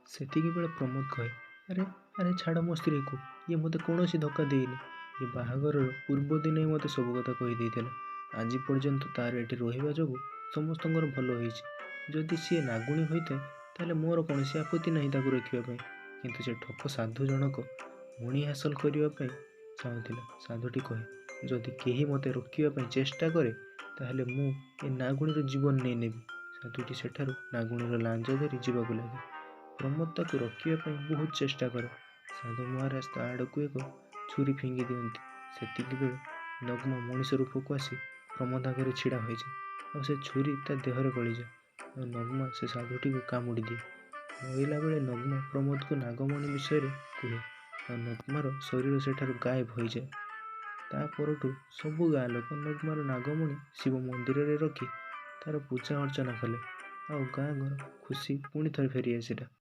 ସେତିକିବେଳେ ପ୍ରମୋଦ କହେ, ଆରେ ଆରେ ଛାଡ଼ ମୋ ସ୍ତ୍ରୀକୁ, ଇଏ ମୋତେ କୌଣସି ଧୋକା ଦେଇନି। ଏ ବାହାଘରର ପୂର୍ବ ଦିନ ମୋତେ ସବୁ କଥା କହିଦେଇଥିଲା। ଆଜି ପର୍ଯ୍ୟନ୍ତ ତାର ଏଠି ରହିବା ଯୋଗୁଁ ସମସ୍ତଙ୍କର ଭଲ ହେଇଛି। ଯଦି ସିଏ ନାଗୁଣୀ ହୋଇଥାଏ ତାହେଲେ ମୋର କୌଣସି ଆପତ୍ତି ନାହିଁ ତାକୁ ରଖିବା ପାଇଁ। କିନ୍ତୁ ସେ ଠକ ସାଧୁ ଜଣକ ମଣି ହାସଲ କରିବା ପାଇଁ ଚାହୁଁଥିଲା। ସାଧୁଟି କହେ, ଯଦି କେହି ମୋତେ ରୋକିବା ପାଇଁ ଚେଷ୍ଟା କରେ ତାହେଲେ ମୁଁ ଏ ନାଗୁଣୀର ଜୀବନ ନେଇନେବି। ସାଧୁଟି ସେଠାରୁ ନାଗୁଣୀର ଲାଞ୍ଜ ଧରି ଯିବାକୁ ଲାଗେ। ପ୍ରମୋଦ ତାକୁ ରୋକିବା ପାଇଁ ବହୁତ ଚେଷ୍ଟା କରେ। ସାଧୁ ମହାରାଜ ତା ଆଡ଼କୁ ଏକ ଛୁରୀ ଫିଙ୍ଗି ଦିଅନ୍ତି। ସେତିକିବେଳେ ନଗ୍ନ ମଣିଷ ରୂପକୁ ଆସି ପ୍ରମୋଦ ଆଗରେ ଛିଡ଼ା ହୋଇଯାଏ। ଆଉ ସେ ଛୁରୀ ତା ଦେହରେ ଗଳିଯାଏ। ଆଉ ନଗ୍ନ ସେ ସାଧୁଟିକୁ କାମୁଡ଼ି ଦିଏ। ମରିଲା ବେଳେ ନଗ୍ନ ପ୍ରମୋଦକୁ ନାଗମଣୀ ବିଷୟରେ କୁହେ। ଆଉ ନଗ୍ମାର ଶରୀର ସେଠାରୁ ଗାୟବ ହୋଇଯାଏ। ତା ପରଠୁ ସବୁ ଗାଁ ଲୋକ ନଗ୍ମାର ନାଗମଣୀ ଶିବ ମନ୍ଦିରରେ ରଖି ତାର ପୂଜା ଅର୍ଚ୍ଚନା କଲେ। ଆଉ ଗାଁ ଘର ଖୁସି ପୁଣି ଥରେ ଫେରି ଆସିଲା।